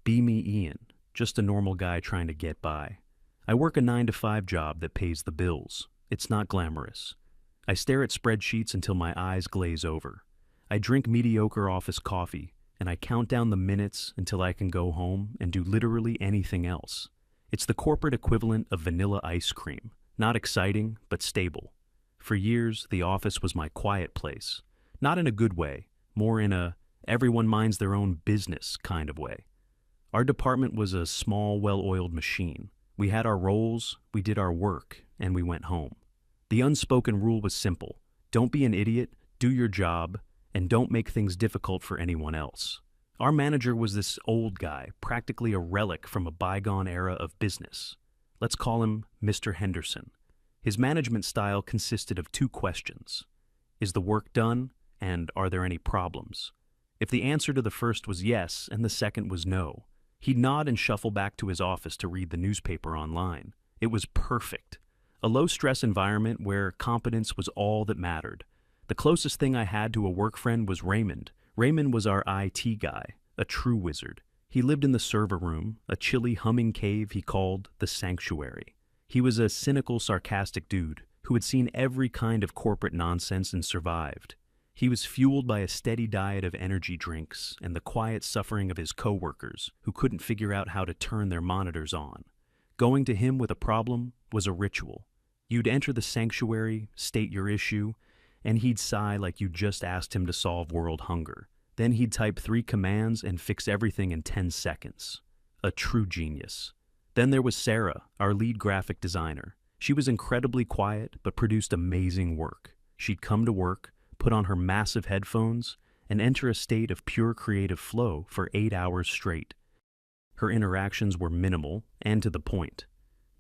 Be me, Ian, just a normal guy trying to get by. I work a 9 to 5 job that pays the bills. It's not glamorous. I stare at spreadsheets until my eyes glaze over. I drink mediocre office coffee, and I count down the minutes until I can go home and do literally anything else. It's the corporate equivalent of vanilla ice cream. Not exciting, but stable. For years, the office was my quiet place. Not in a good way, more in a everyone minds their own business kind of way. Our department was a small, well-oiled machine. We had our roles, we did our work, and we went home. The unspoken rule was simple. Don't be an idiot, do your job, and don't make things difficult for anyone else. Our manager was this old guy, practically a relic from a bygone era of business. Let's call him Mr. Henderson. His management style consisted of 2 questions. Is the work done, and are there any problems? If the answer to the first was yes and the second was no, he'd nod and shuffle back to his office to read the newspaper online. It was perfect. A low-stress environment where competence was all that mattered. The closest thing I had to a work friend was Raymond. Raymond was our IT guy, a true wizard. He lived in the server room, a chilly, humming cave he called the Sanctuary. He was a cynical, sarcastic dude who had seen every kind of corporate nonsense and survived. He was fueled by a steady diet of energy drinks and the quiet suffering of his coworkers who couldn't figure out how to turn their monitors on. Going to him with a problem was a ritual. You'd enter the sanctuary, state your issue, and he'd sigh like you just asked him to solve world hunger. Then he'd type 3 commands and fix everything in 10 seconds. A true genius. Then there was Sarah, our lead graphic designer. She was incredibly quiet but produced amazing work. She'd come to work, put on her massive headphones, and enter a state of pure creative flow for 8 hours straight. Her interactions were minimal and to the point.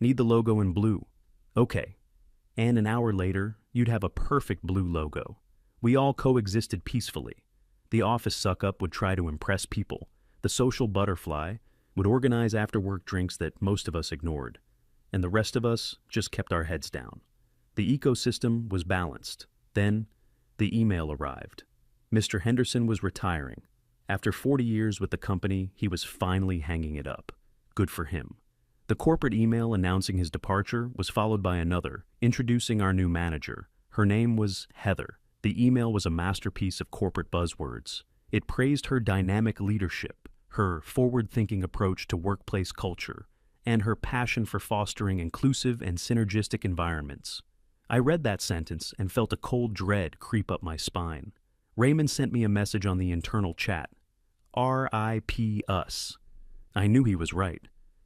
Need the logo in blue? Okay. And an hour later, you'd have a perfect blue logo. We all coexisted peacefully. The office suck-up would try to impress people. The social butterfly would organize after-work drinks that most of us ignored. And the rest of us just kept our heads down. The ecosystem was balanced. Then, the email arrived. Mr. Henderson was retiring. After 40 years with the company, he was finally hanging it up. Good for him. The corporate email announcing his departure was followed by another, introducing our new manager. Her name was Heather. The email was a masterpiece of corporate buzzwords. It praised her dynamic leadership, her forward-thinking approach to workplace culture, and her passion for fostering inclusive and synergistic environments. I read that sentence and felt a cold dread creep up my spine. Raymond sent me a message on the internal chat. R.I.P. us. I knew he was right.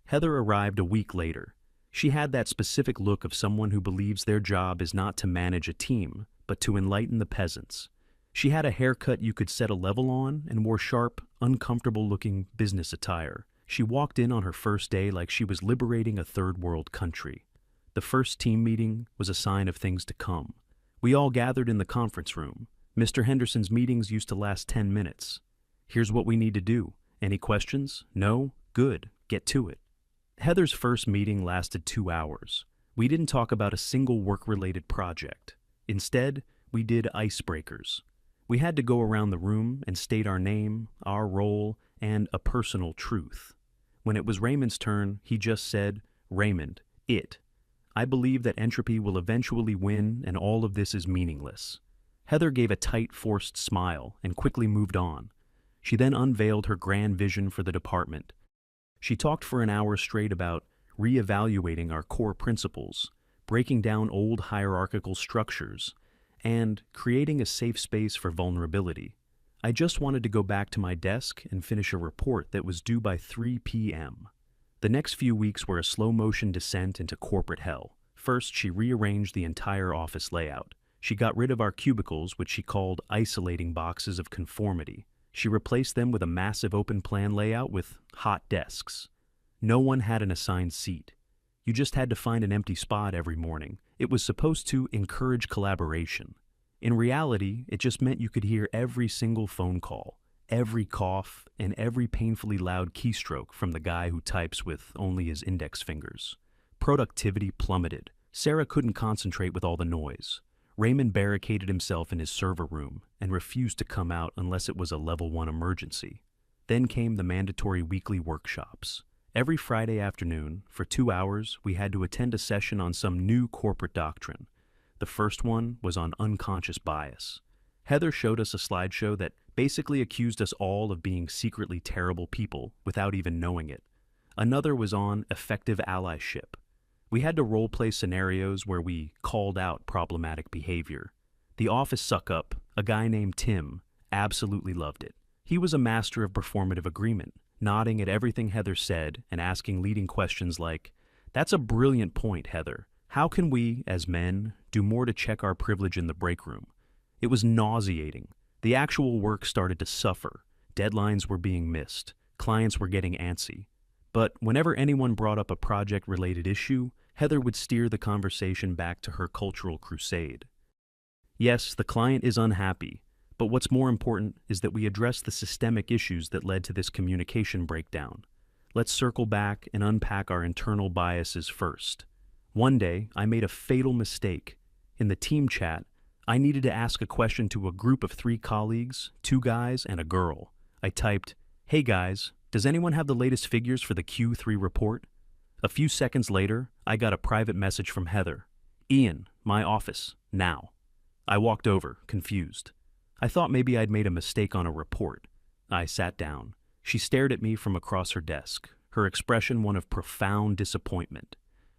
Heather arrived a week later. She had that specific look of someone who believes their job is not to manage a team, but to enlighten the peasants. She had a haircut you could set a level on and wore sharp, uncomfortable-looking business attire. She walked in on her first day like she was liberating a third-world country. The first team meeting was a sign of things to come. We all gathered in the conference room. Mr. Henderson's meetings used to last 10 minutes. Here's what we need to do. Any questions? No? Good. Get to it. Heather's first meeting lasted 2 hours. We didn't talk about a single work-related project. Instead, we did icebreakers. We had to go around the room and state our name, our role, and a personal truth. When it was Raymond's turn, he just said, "Raymond, it. I believe that entropy will eventually win and all of this is meaningless." Heather gave a tight, forced smile and quickly moved on. She then unveiled her grand vision for the department. She talked for an hour straight about reevaluating our core principles, breaking down old hierarchical structures, and creating a safe space for vulnerability. I just wanted to go back to my desk and finish a report that was due by 3 p.m. The next few weeks were a slow-motion descent into corporate hell. First, she rearranged the entire office layout. She got rid of our cubicles, which she called isolating boxes of conformity. She replaced them with a massive open-plan layout with hot desks. No one had an assigned seat. You just had to find an empty spot every morning. It was supposed to encourage collaboration. In reality, it just meant you could hear every single phone call, every cough, and every painfully loud keystroke from the guy who types with only his index fingers. Productivity plummeted. Sarah couldn't concentrate with all the noise. Raymond barricaded himself in his server room and refused to come out unless it was a level 1 emergency. Then came the mandatory weekly workshops. Every Friday afternoon, for 2 hours, we had to attend a session on some new corporate doctrine. The first one was on unconscious bias. Heather showed us a slideshow that basically accused us all of being secretly terrible people without even knowing it. Another was on effective allyship. We had to role-play scenarios where we called out problematic behavior. The office suck-up, a guy named Tim, absolutely loved it. He was a master of performative agreement, nodding at everything Heather said and asking leading questions like, "That's a brilliant point, Heather. How can we, as men, do more to check our privilege in the break room?" It was nauseating. The actual work started to suffer. Deadlines were being missed. Clients were getting antsy. But whenever anyone brought up a project-related issue, Heather would steer the conversation back to her cultural crusade. Yes, the client is unhappy, but what's more important is that we address the systemic issues that led to this communication breakdown. Let's circle back and unpack our internal biases first. One day, I made a fatal mistake. In the team chat, I needed to ask a question to a group of 3 colleagues, 2 guys and a girl. I typed, "Hey guys, does anyone have the latest figures for the Q3 report?" A few seconds later, I got a private message from Heather. "Ian, my office, now." I walked over, confused. I thought maybe I'd made a mistake on a report. I sat down. She stared at me from across her desk, her expression one of profound disappointment.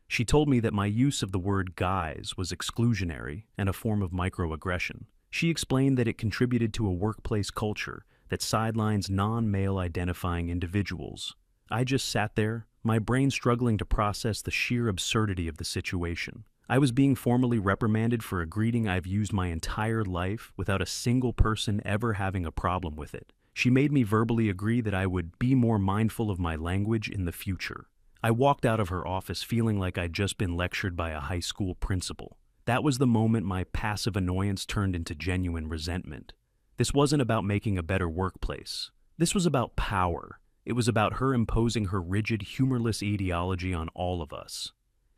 She told me that my use of the word guys was exclusionary and a form of microaggression. She explained that it contributed to a workplace culture that sidelines non-male identifying individuals. I just sat there, my brain struggling to process the sheer absurdity of the situation. I was being formally reprimanded for a greeting I've used my entire life without a single person ever having a problem with it. She made me verbally agree that I would be more mindful of my language in the future. I walked out of her office feeling like I'd just been lectured by a high school principal. That was the moment my passive annoyance turned into genuine resentment. This wasn't about making a better workplace. This was about power. It was about her imposing her rigid, humorless ideology on all of us.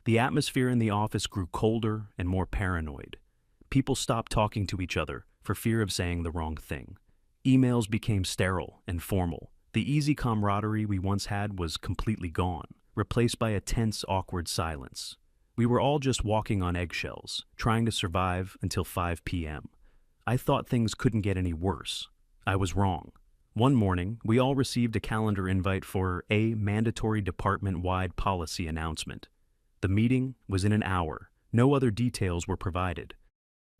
The atmosphere in the office grew colder and more paranoid. People stopped talking to each other for fear of saying the wrong thing. Emails became sterile and formal. The easy camaraderie we once had was completely gone, replaced by a tense, awkward silence. We were all just walking on eggshells, trying to survive until 5 p.m. I thought things couldn't get any worse. I was wrong. One morning, we all received a calendar invite for a mandatory department-wide policy announcement. The meeting was in an hour. No other details were provided.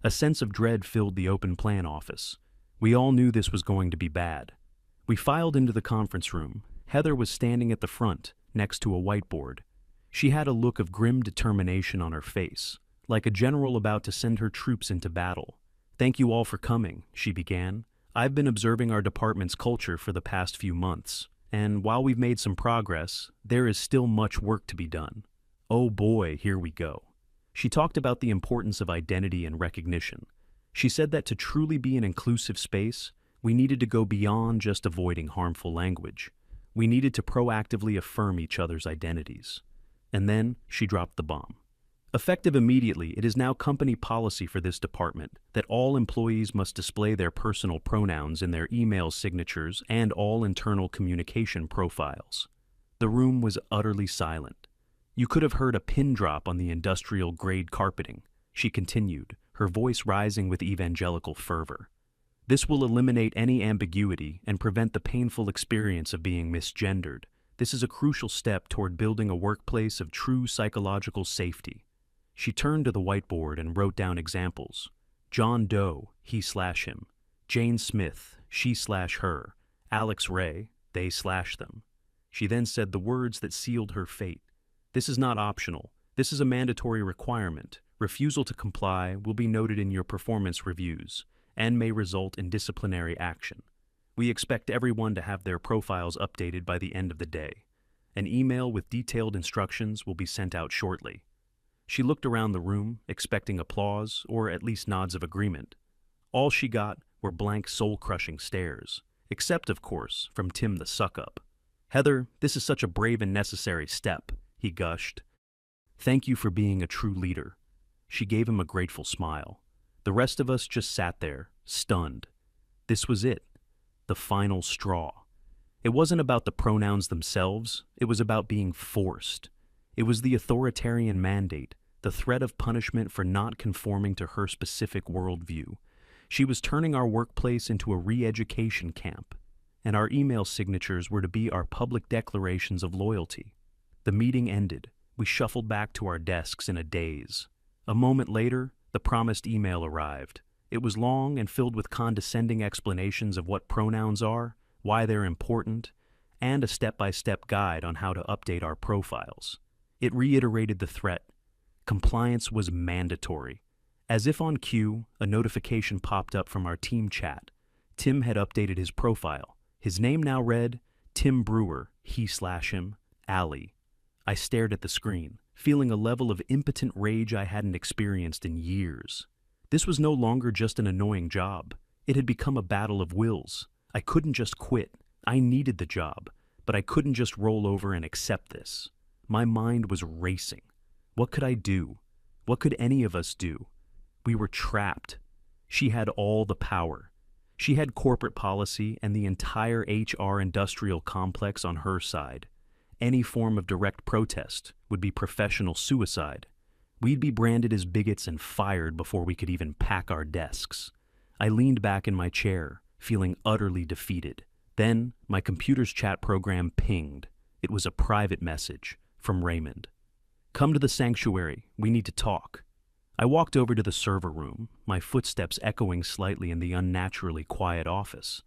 A sense of dread filled the open plan office. We all knew this was going to be bad. We filed into the conference room. Heather was standing at the front, next to a whiteboard. She had a look of grim determination on her face, like a general about to send her troops into battle. "Thank you all for coming," she began. "I've been observing our department's culture for the past few months, and while we've made some progress, there is still much work to be done." Oh boy, here we go. She talked about the importance of identity and recognition. She said that to truly be an inclusive space, we needed to go beyond just avoiding harmful language. We needed to proactively affirm each other's identities. And then she dropped the bomb. Effective immediately, it is now company policy for this department that all employees must display their personal pronouns in their email signatures and all internal communication profiles. The room was utterly silent. You could have heard a pin drop on the industrial-grade carpeting. She continued, her voice rising with evangelical fervor. "This will eliminate any ambiguity and prevent the painful experience of being misgendered. This is a crucial step toward building a workplace of true psychological safety." She turned to the whiteboard and wrote down examples. John Doe, he/him. Jane Smith, she/her. Alex Ray, they/them. She then said the words that sealed her fate. "This is not optional. This is a mandatory requirement. Refusal to comply will be noted in your performance reviews and may result in disciplinary action. We expect everyone to have their profiles updated by the end of the day. An email with detailed instructions will be sent out shortly." She looked around the room, expecting applause or at least nods of agreement. All she got were blank, soul-crushing stares, except, of course, from Tim the suck-up. "Heather, this is such a brave and necessary step," he gushed. "Thank you for being a true leader." She gave him a grateful smile. The rest of us just sat there, stunned. This was it, the final straw. It wasn't about the pronouns themselves, it was about being forced. It was the authoritarian mandate, the threat of punishment for not conforming to her specific worldview. She was turning our workplace into a re-education camp, and our email signatures were to be our public declarations of loyalty. The meeting ended. We shuffled back to our desks in a daze. A moment later, the promised email arrived. It was long and filled with condescending explanations of what pronouns are, why they're important, and a step-by-step guide on how to update our profiles. It reiterated the threat. Compliance was mandatory. As if on cue, a notification popped up from our team chat. Tim had updated his profile. His name now read, Tim Brewer, he/him, Allie. I stared at the screen, feeling a level of impotent rage I hadn't experienced in years. This was no longer just an annoying job. It had become a battle of wills. I couldn't just quit. I needed the job, but I couldn't just roll over and accept this. My mind was racing. What could I do? What could any of us do? We were trapped. She had all the power. She had corporate policy and the entire HR industrial complex on her side. Any form of direct protest would be professional suicide. We'd be branded as bigots and fired before we could even pack our desks. I leaned back in my chair, feeling utterly defeated. Then, my computer's chat program pinged. It was a private message from Raymond. Come to the sanctuary. We need to talk. I walked over to the server room, my footsteps echoing slightly in the unnaturally quiet office.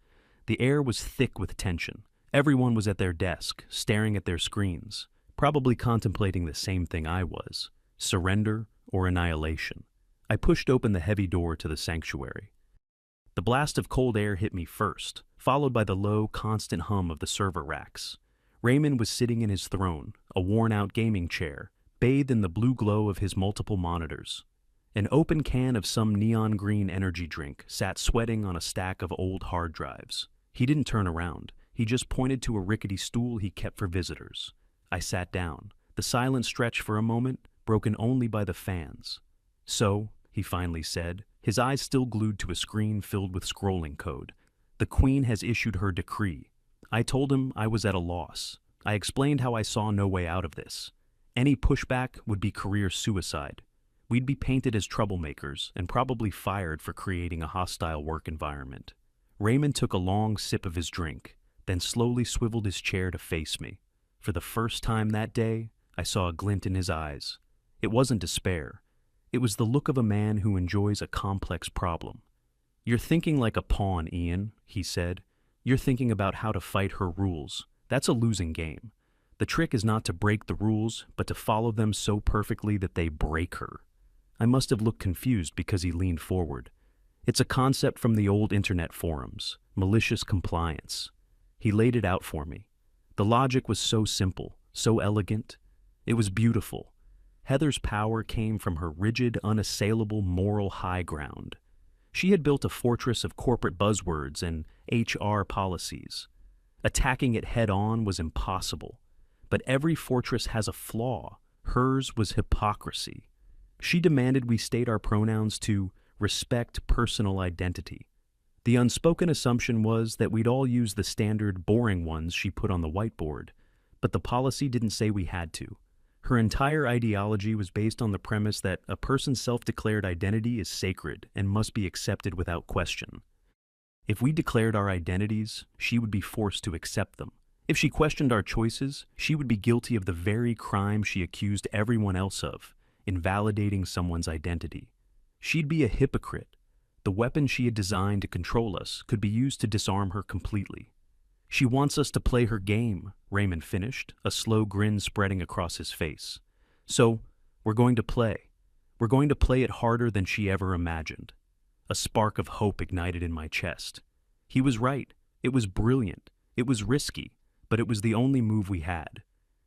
The air was thick with tension. Everyone was at their desk, staring at their screens, probably contemplating the same thing I was, surrender or annihilation. I pushed open the heavy door to the sanctuary. The blast of cold air hit me first, followed by the low, constant hum of the server racks. Raymond was sitting in his throne, a worn-out gaming chair, bathed in the blue glow of his multiple monitors. An open can of some neon green energy drink sat sweating on a stack of old hard drives. He didn't turn around. He just pointed to a rickety stool he kept for visitors. I sat down, the silent stretch for a moment, broken only by the fans. So, he finally said, his eyes still glued to a screen filled with scrolling code. The Queen has issued her decree. I told him I was at a loss. I explained how I saw no way out of this. Any pushback would be career suicide. We'd be painted as troublemakers and probably fired for creating a hostile work environment. Raymond took a long sip of his drink, then slowly swiveled his chair to face me. For the first time that day, I saw a glint in his eyes. It wasn't despair. It was the look of a man who enjoys a complex problem. You're thinking like a pawn, Ian, he said. You're thinking about how to fight her rules. That's a losing game. The trick is not to break the rules, but to follow them so perfectly that they break her. I must have looked confused because he leaned forward. It's a concept from the old internet forums, malicious compliance. He laid it out for me. The logic was so simple, so elegant. It was beautiful. Heather's power came from her rigid, unassailable moral high ground. She had built a fortress of corporate buzzwords and HR policies. Attacking it head-on was impossible. But every fortress has a flaw. Hers was hypocrisy. She demanded we state our pronouns to respect personal identity. The unspoken assumption was that we'd all use the standard, boring ones she put on the whiteboard, but the policy didn't say we had to. Her entire ideology was based on the premise that a person's self-declared identity is sacred and must be accepted without question. If we declared our identities, she would be forced to accept them. If she questioned our choices, she would be guilty of the very crime she accused everyone else of, invalidating someone's identity. She'd be a hypocrite. The weapon she had designed to control us could be used to disarm her completely. She wants us to play her game, Raymond finished, a slow grin spreading across his face. So, we're going to play. We're going to play it harder than she ever imagined. A spark of hope ignited in my chest. He was right. It was brilliant. It was risky, but it was the only move we had.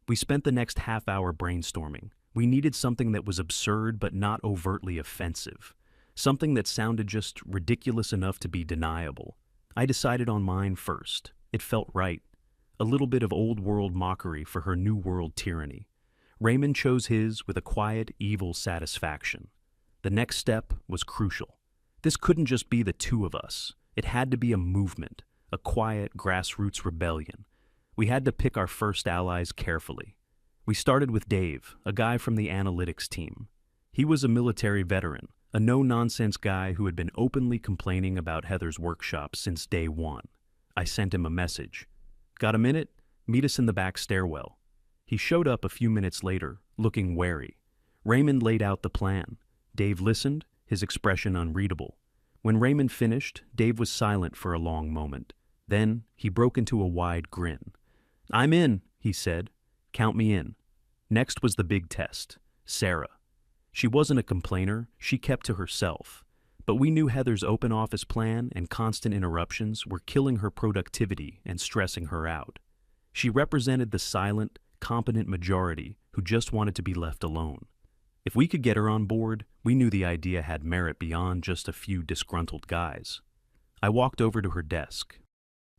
We spent the next half hour brainstorming. We needed something that was absurd but not overtly offensive. Something that sounded just ridiculous enough to be deniable. I decided on mine first. It felt right. A little bit of old-world mockery for her new-world tyranny. Raymond chose his with a quiet, evil satisfaction. The next step was crucial. This couldn't just be the two of us. It had to be a movement, a quiet, grassroots rebellion. We had to pick our first allies carefully. We started with Dave, a guy from the analytics team. He was a military veteran, a no-nonsense guy who had been openly complaining about Heather's workshop since day one. I sent him a message. "Got a minute? Meet us in the back stairwell." He showed up a few minutes later, looking wary. Raymond laid out the plan. Dave listened, his expression unreadable. When Raymond finished, Dave was silent for a long moment. Then he broke into a wide grin. "I'm in," he said. "Count me in." Next was the big test, Sarah. She wasn't a complainer, she kept to herself. But we knew Heather's open office plan and constant interruptions were killing her productivity and stressing her out. She represented the silent, competent majority who just wanted to be left alone. If we could get her on board, we knew the idea had merit beyond just a few disgruntled guys. I walked over to her desk.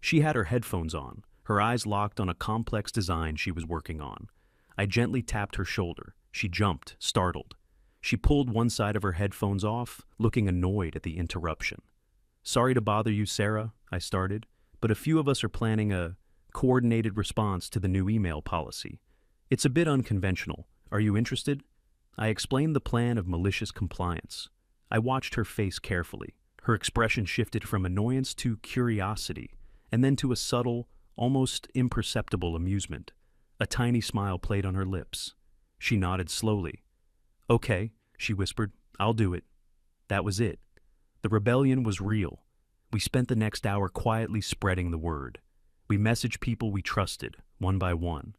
She had her headphones on, her eyes locked on a complex design she was working on. I gently tapped her shoulder. She jumped, startled. She pulled one side of her headphones off, looking annoyed at the interruption. "Sorry to bother you, Sarah," I started, "but a few of us are planning a coordinated response to the new email policy. It's a bit unconventional. Are you interested?" I explained the plan of malicious compliance. I watched her face carefully. Her expression shifted from annoyance to curiosity, and then to a subtle, almost imperceptible amusement. A tiny smile played on her lips. She nodded slowly. "Okay," she whispered, "I'll do it." That was it. The rebellion was real. We spent the next hour quietly spreading the word. We messaged people we trusted, one by one.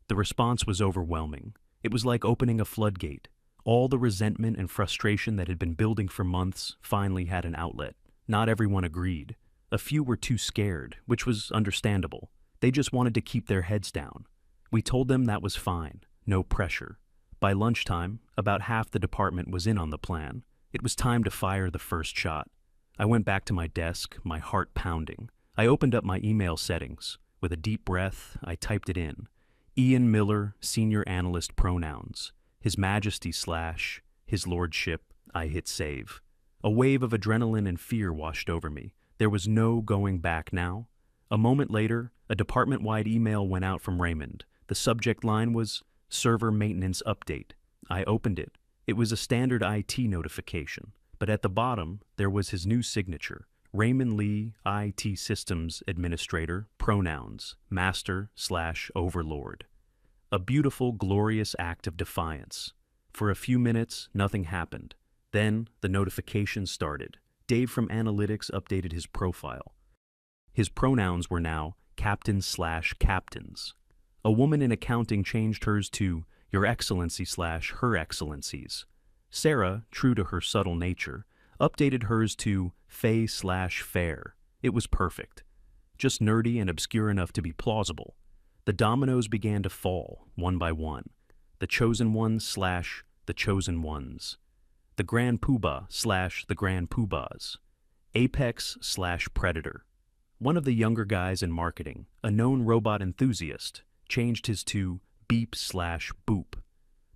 The response was overwhelming. It was like opening a floodgate. All the resentment and frustration that had been building for months finally had an outlet. Not everyone agreed. A few were too scared, which was understandable. They just wanted to keep their heads down. We told them that was fine, no pressure. By lunchtime, about half the department was in on the plan. It was time to fire the first shot. I went back to my desk, my heart pounding. I opened up my email settings. With a deep breath, I typed it in. Ian Miller, Senior Analyst Pronouns. His Majesty / His Lordship. I hit save. A wave of adrenaline and fear washed over me. There was no going back now. A moment later, a department-wide email went out from Raymond. The subject line was Server Maintenance Update. I opened it. It was a standard IT notification, but at the bottom, there was his new signature. Raymond Lee, IT Systems Administrator, Pronouns, Master / Overlord. A beautiful, glorious act of defiance. For a few minutes, nothing happened. Then, the notification started. Dave from Analytics updated his profile. His pronouns were now Captain / Captains. A woman in accounting changed hers to Your Excellency / Her Excellencies. Sarah, true to her subtle nature, updated hers to Faye / Fair. It was perfect. Just nerdy and obscure enough to be plausible. The dominoes began to fall, one by one. The Chosen Ones / The Chosen Ones. The Grand Poobah / The Grand Poobahs. Apex / Predator. One of the younger guys in marketing, a known robot enthusiast, changed his to Beep / Boop.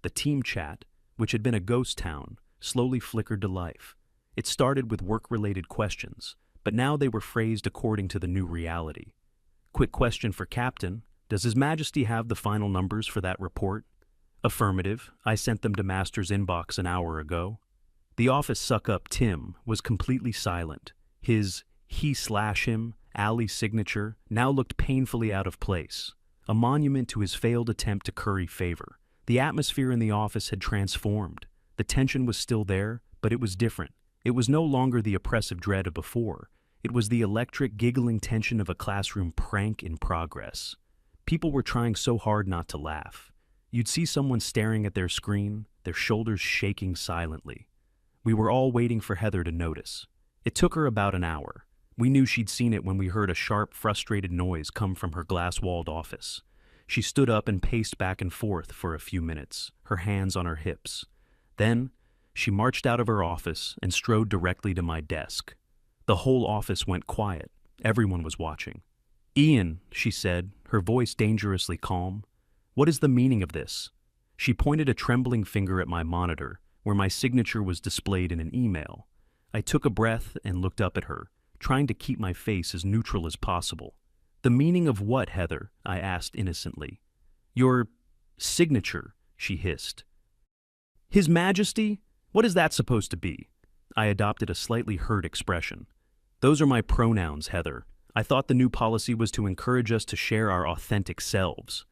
The team chat, which had been a ghost town, slowly flickered to life. It started with work-related questions, but now they were phrased according to the new reality. Quick question for Captain. Does His Majesty have the final numbers for that report? Affirmative. I sent them to Master's inbox an hour ago. The office suck-up Tim was completely silent. His he/him, alley signature now looked painfully out of place. A monument to his failed attempt to curry favor. The atmosphere in the office had transformed. The tension was still there, but it was different. It was no longer the oppressive dread of before. It was the electric, giggling tension of a classroom prank in progress. People were trying so hard not to laugh. You'd see someone staring at their screen, their shoulders shaking silently. We were all waiting for Heather to notice. It took her about an hour. We knew she'd seen it when we heard a sharp, frustrated noise come from her glass-walled office. She stood up and paced back and forth for a few minutes, her hands on her hips. Then, she marched out of her office and strode directly to my desk. The whole office went quiet. Everyone was watching. "Ian," she said, her voice dangerously calm, "what is the meaning of this?" She pointed a trembling finger at my monitor, where my signature was displayed in an email. I took a breath and looked up at her, trying to keep my face as neutral as possible. The meaning of what, Heather? I asked innocently. Your signature, she hissed. His Majesty? What is that supposed to be? I adopted a slightly hurt expression. Those are my pronouns, Heather. I thought the new policy was to encourage us to share our authentic selves.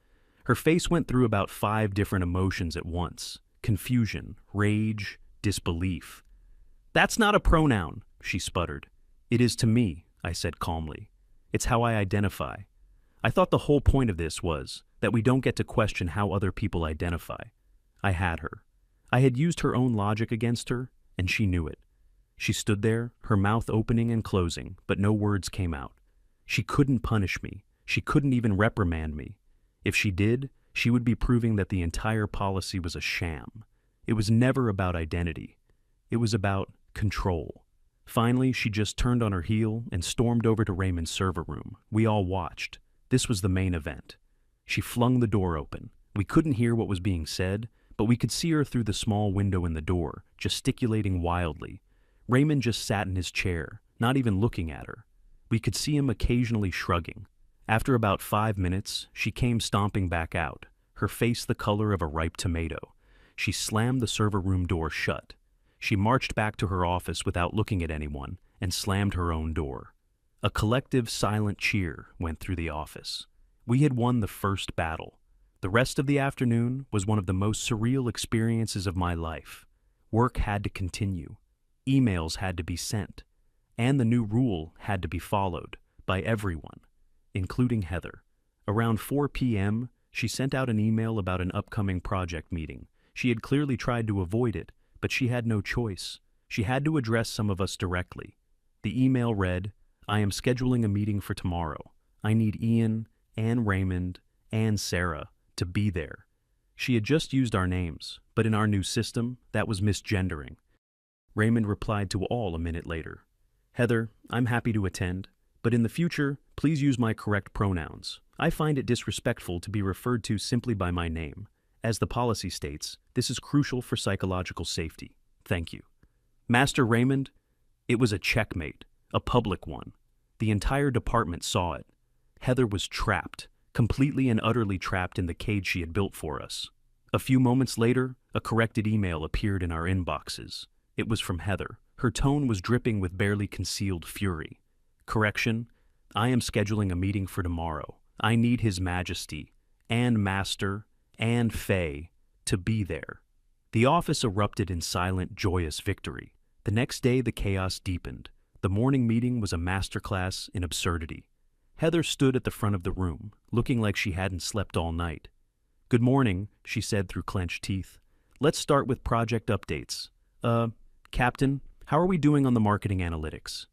Her face went through about 5 different emotions at once. Confusion, rage, disbelief. That's not a pronoun, she sputtered. It is to me, I said calmly. It's how I identify. I thought the whole point of this was that we don't get to question how other people identify. I had her. I had used her own logic against her, and she knew it. She stood there, her mouth opening and closing, but no words came out. She couldn't punish me. She couldn't even reprimand me. If she did, she would be proving that the entire policy was a sham. It was never about identity. It was about control. Finally, she just turned on her heel and stormed over to Raymond's server room. We all watched. This was the main event. She flung the door open. We couldn't hear what was being said, but we could see her through the small window in the door, gesticulating wildly. Raymond just sat in his chair, not even looking at her. We could see him occasionally shrugging. After about 5 minutes, she came stomping back out, her face the color of a ripe tomato. She slammed the server room door shut. She marched back to her office without looking at anyone and slammed her own door. A collective, silent cheer went through the office. We had won the first battle. The rest of the afternoon was one of the most surreal experiences of my life. Work had to continue. Emails had to be sent. And the new rule had to be followed by everyone, including Heather. Around 4 p.m., she sent out an email about an upcoming project meeting. She had clearly tried to avoid it, but she had no choice. She had to address some of us directly. The email read, I am scheduling a meeting for tomorrow. I need Ian and Raymond and Sarah to be there. She had just used our names, but in our new system, that was misgendering. Raymond replied to all a minute later. Heather, I'm happy to attend, but in the future, please use my correct pronouns. I find it disrespectful to be referred to simply by my name. As the policy states, this is crucial for psychological safety. Thank you. Master Raymond, it was a checkmate, a public one. The entire department saw it. Heather was trapped, completely and utterly trapped in the cage she had built for us. A few moments later, a corrected email appeared in our inboxes. It was from Heather. Her tone was dripping with barely concealed fury. Correction, I am scheduling a meeting for tomorrow. I need His Majesty, and Master, and Faye to be there. The office erupted in silent, joyous victory. The next day, the chaos deepened. The morning meeting was a masterclass in absurdity. Heather stood at the front of the room, looking like she hadn't slept all night. Good morning, she said through clenched teeth. Let's start with project updates. Captain, how are we doing on the marketing analytics?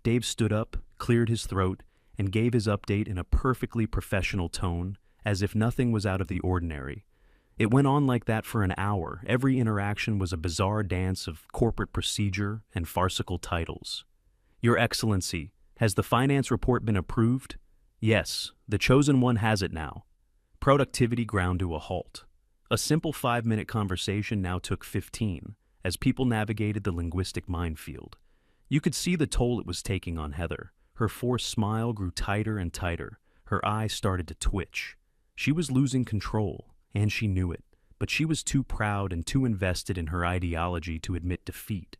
Dave stood up, cleared his throat, and gave his update in a perfectly professional tone, as if nothing was out of the ordinary. It went on like that for an hour. Every interaction was a bizarre dance of corporate procedure and farcical titles. Your Excellency, has the finance report been approved? Yes, the chosen one has it now. Productivity ground to a halt. A simple 5-minute conversation now took 15, as people navigated the linguistic minefield. You could see the toll it was taking on Heather. Her forced smile grew tighter and tighter. Her eyes started to twitch. She was losing control, and she knew it, but she was too proud and too invested in her ideology to admit defeat.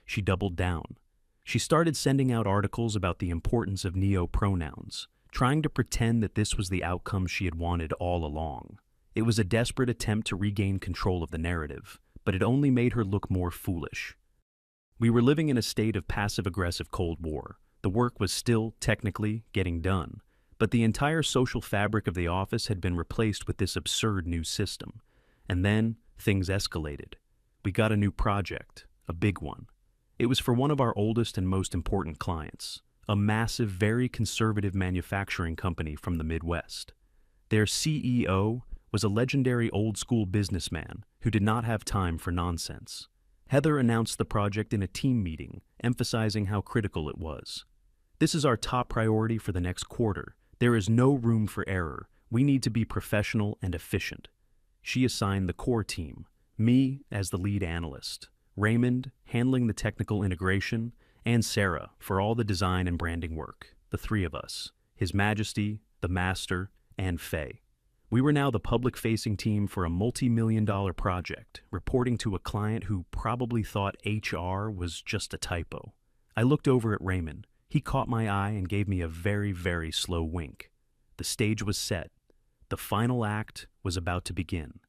She doubled down. She started sending out articles about the importance of neo-pronouns, trying to pretend that this was the outcome she had wanted all along. It was a desperate attempt to regain control of the narrative, but it only made her look more foolish. We were living in a state of passive-aggressive Cold War. The work was still, technically, getting done, but the entire social fabric of the office had been replaced with this absurd new system. And then, things escalated. We got a new project, a big one. It was for one of our oldest and most important clients, a massive, very conservative manufacturing company from the Midwest. Their CEO was a legendary old-school businessman who did not have time for nonsense. Heather announced the project in a team meeting, emphasizing how critical it was. This is our top priority for the next quarter. There is no room for error. We need to be professional and efficient. She assigned the core team, me as the lead analyst, Raymond handling the technical integration, and Sarah for all the design and branding work, the 3 of us. His Majesty, the Master, and Faye. We were now the public-facing team for a multi-million-dollar project, reporting to a client who probably thought HR was just a typo. I looked over at Raymond. He caught my eye and gave me a very, very slow wink. The stage was set. The final act was about to begin.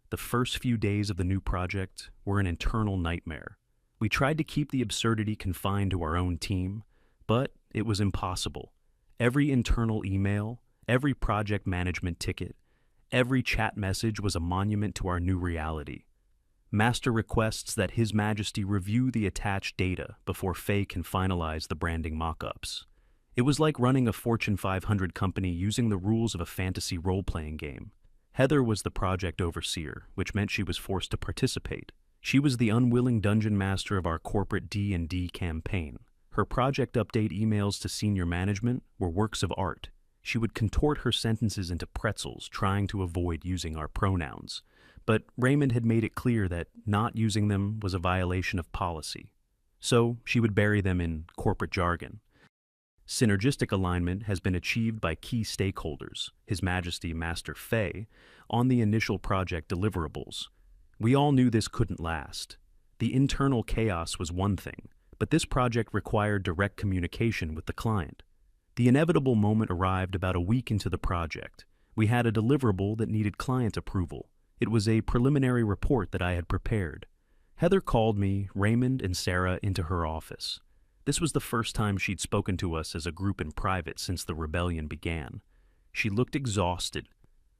The first few days of the new project were an internal nightmare. We tried to keep the absurdity confined to our own team, but it was impossible. Every internal email, every project management ticket, every chat message was a monument to our new reality. Master requests that His Majesty review the attached data before Faye can finalize the branding mock-ups. It was like running a Fortune 500 company using the rules of a fantasy role-playing game. Heather was the project overseer, which meant she was forced to participate. She was the unwilling dungeon master of our corporate D&D campaign. Her project update emails to senior management were works of art. She would contort her sentences into pretzels, trying to avoid using our pronouns. But Raymond had made it clear that not using them was a violation of policy. So she would bury them in corporate jargon. Synergistic alignment has been achieved by key stakeholders, His Majesty Master Faye, on the initial project deliverables. We all knew this couldn't last. The internal chaos was one thing, but this project required direct communication with the client. The inevitable moment arrived about a week into the project. We had a deliverable that needed client approval. It was a preliminary report that I had prepared. Heather called me, Raymond, and Sarah into her office. This was the first time she'd spoken to us as a group in private since the rebellion began. She looked exhausted.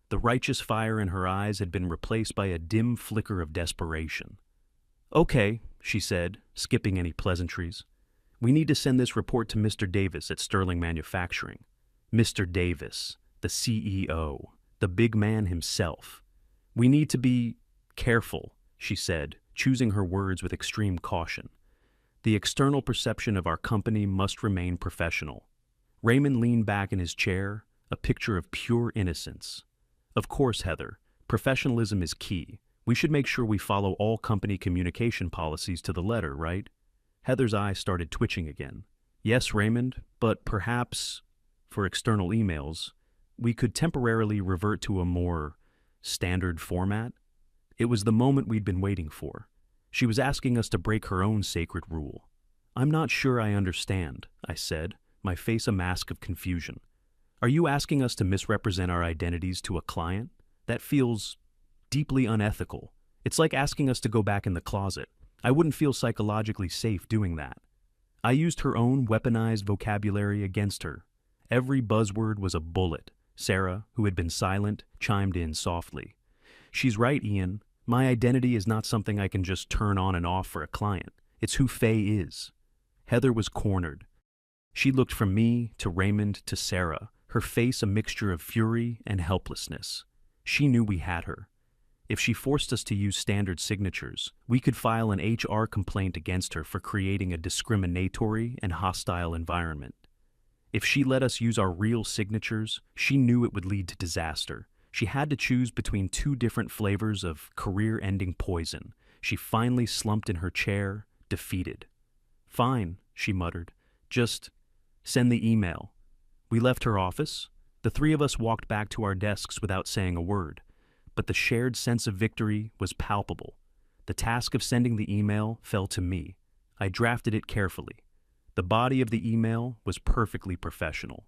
The righteous fire in her eyes had been replaced by a dim flicker of desperation. "Okay," she said, skipping any pleasantries. "We need to send this report to Mr. Davis at Sterling Manufacturing." Mr. Davis, the CEO, the big man himself. "We need to be careful," she said, choosing her words with extreme caution. "The external perception of our company must remain professional." Raymond leaned back in his chair, a picture of pure innocence. "Of course, Heather. Professionalism is key. We should make sure we follow all company communication policies to the letter, right?" Heather's eyes started twitching again. "Yes, Raymond, but perhaps, for external emails, we could temporarily revert to a more standard format." It was the moment we'd been waiting for. She was asking us to break her own sacred rule. "I'm not sure I understand," I said, my face a mask of confusion. "Are you asking us to misrepresent our identities to a client? That feels deeply unethical. It's like asking us to go back in the closet. I wouldn't feel psychologically safe doing that." I used her own weaponized vocabulary against her. Every buzzword was a bullet. Sarah, who had been silent, chimed in softly. "She's right, Ian. My identity is not something I can just turn on and off for a client. It's who Faye is." Heather was cornered. She looked from me to Raymond to Sarah, her face a mixture of fury and helplessness. She knew we had her. If she forced us to use standard signatures, we could file an HR complaint against her for creating a discriminatory and hostile environment. If she let us use our real signatures, she knew it would lead to disaster. She had to choose between two different flavors of career-ending poison. She finally slumped in her chair, defeated. "Fine," she muttered. "Just send the email." We left her office. The three of us walked back to our desks without saying a word. But the shared sense of victory was palpable. The task of sending the email fell to me. I drafted it carefully. The body of the email was perfectly professional.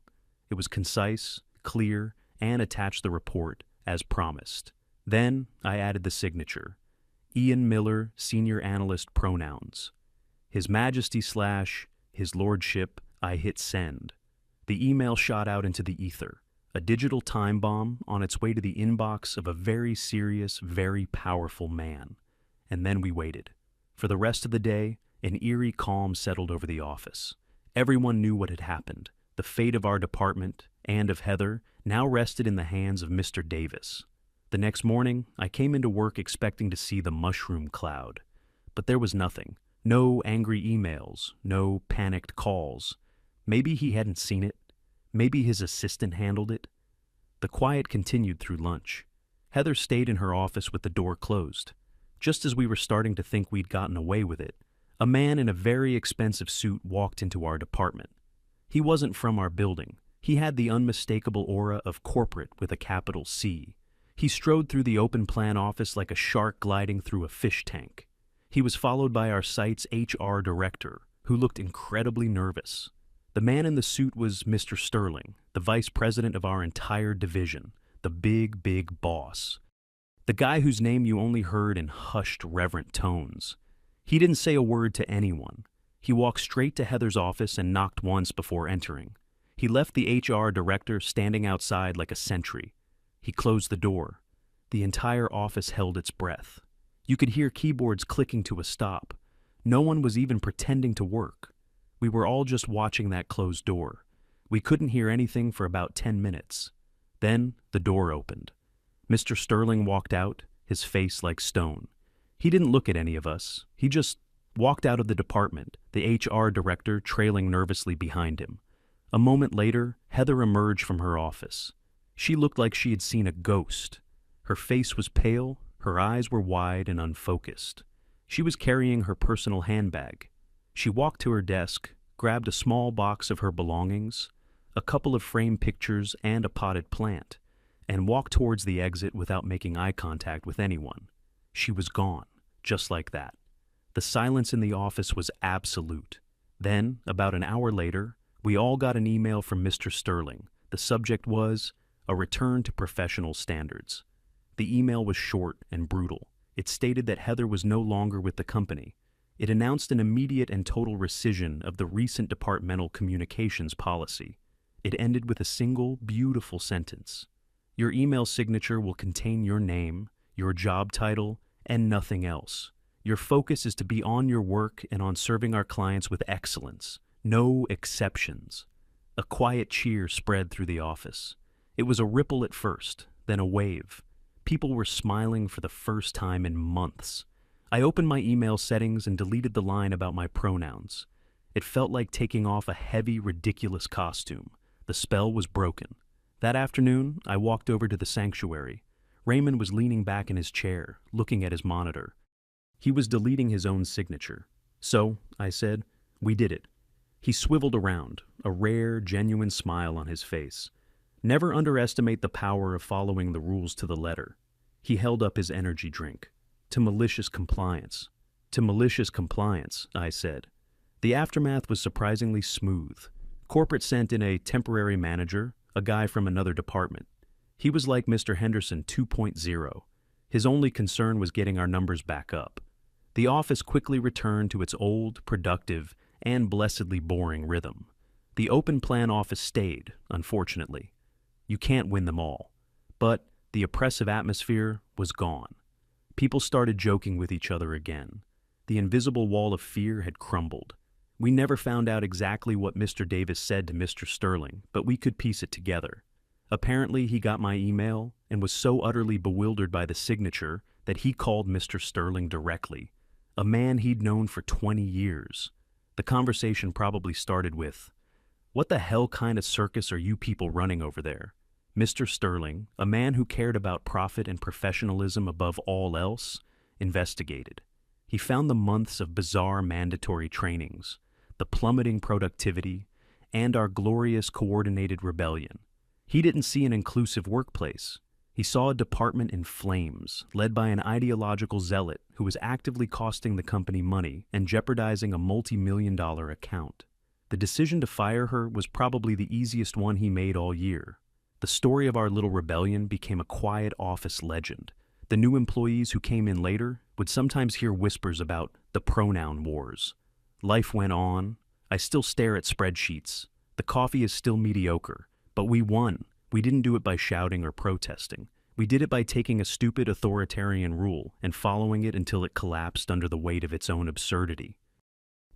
It was concise, clear, and attached the report, as promised. Then I added the signature. Ian Miller, Senior Analyst, Pronouns. His Majesty / His Lordship. I hit send. The email shot out into the ether. A digital time bomb on its way to the inbox of a very serious, very powerful man. And then we waited. For the rest of the day, an eerie calm settled over the office. Everyone knew what had happened. The fate of our department, and of Heather, now rested in the hands of Mr. Davis. The next morning, I came into work expecting to see the mushroom cloud. But there was nothing. No angry emails, no panicked calls. Maybe he hadn't seen it. Maybe his assistant handled it. The quiet continued through lunch. Heather stayed in her office with the door closed. Just as we were starting to think we'd gotten away with it, a man in a very expensive suit walked into our department. He wasn't from our building. He had the unmistakable aura of corporate with a capital C. He strode through the open plan office like a shark gliding through a fish tank. He was followed by our site's HR director, who looked incredibly nervous. The man in the suit was Mr. Sterling, the vice president of our entire division, the big boss. The guy whose name you only heard in hushed, reverent tones. He didn't say a word to anyone. He walked straight to Heather's office and knocked once before entering. He left the HR director standing outside like a sentry. He closed the door. The entire office held its breath. You could hear keyboards clicking to a stop. No one was even pretending to work. We were all just watching that closed door. We couldn't hear anything for about 10 minutes. Then the door opened. Mr. Sterling walked out, his face like stone. He didn't look at any of us. He just walked out of the department, the HR director trailing nervously behind him. A moment later, Heather emerged from her office. She looked like she had seen a ghost. Her face was pale, her eyes were wide and unfocused. She was carrying her personal handbag. She walked to her desk, grabbed a small box of her belongings, a couple of framed pictures and a potted plant, and walked towards the exit without making eye contact with anyone. She was gone, just like that. The silence in the office was absolute. Then, about an hour later, we all got an email from Mr. Sterling. The subject was, "A return to professional standards." The email was short and brutal. It stated that Heather was no longer with the company. It announced an immediate and total rescission of the recent departmental communications policy. It ended with a single, beautiful sentence. "Your email signature will contain your name, your job title, and nothing else. Your focus is to be on your work and on serving our clients with excellence. No exceptions." A quiet cheer spread through the office. It was a ripple at first, then a wave. People were smiling for the first time in months. I opened my email settings and deleted the line about my pronouns. It felt like taking off a heavy, ridiculous costume. The spell was broken. That afternoon, I walked over to the sanctuary. Raymond was leaning back in his chair, looking at his monitor. He was deleting his own signature. "So," I said, "we did it." He swiveled around, a rare, genuine smile on his face. Never underestimate the power of following the rules to the letter. He held up his energy drink. "To malicious compliance." "To malicious compliance," I said. The aftermath was surprisingly smooth. Corporate sent in a temporary manager, a guy from another department. He was like Mr. Henderson 2.0. His only concern was getting our numbers back up. The office quickly returned to its old, productive, and blessedly boring rhythm. The open plan office stayed, unfortunately. You can't win them all. But the oppressive atmosphere was gone. People started joking with each other again. The invisible wall of fear had crumbled. We never found out exactly what Mr. Davis said to Mr. Sterling, but we could piece it together. Apparently, he got my email and was so utterly bewildered by the signature that he called Mr. Sterling directly, a man he'd known for 20 years. The conversation probably started with, "What the hell kind of circus are you people running over there?" Mr. Sterling, a man who cared about profit and professionalism above all else, investigated. He found the months of bizarre mandatory trainings, the plummeting productivity, and our glorious coordinated rebellion. He didn't see an inclusive workplace. He saw a department in flames, led by an ideological zealot who was actively costing the company money and jeopardizing a multi-million-dollar account. The decision to fire her was probably the easiest one he made all year. The story of our little rebellion became a quiet office legend. The new employees who came in later would sometimes hear whispers about the pronoun wars. Life went on. I still stare at spreadsheets. The coffee is still mediocre. But we won. We didn't do it by shouting or protesting. We did it by taking a stupid authoritarian rule and following it until it collapsed under the weight of its own absurdity.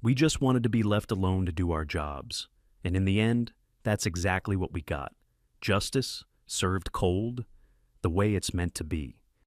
We just wanted to be left alone to do our jobs. And in the end, that's exactly what we got. Justice, served cold, the way it's meant to be.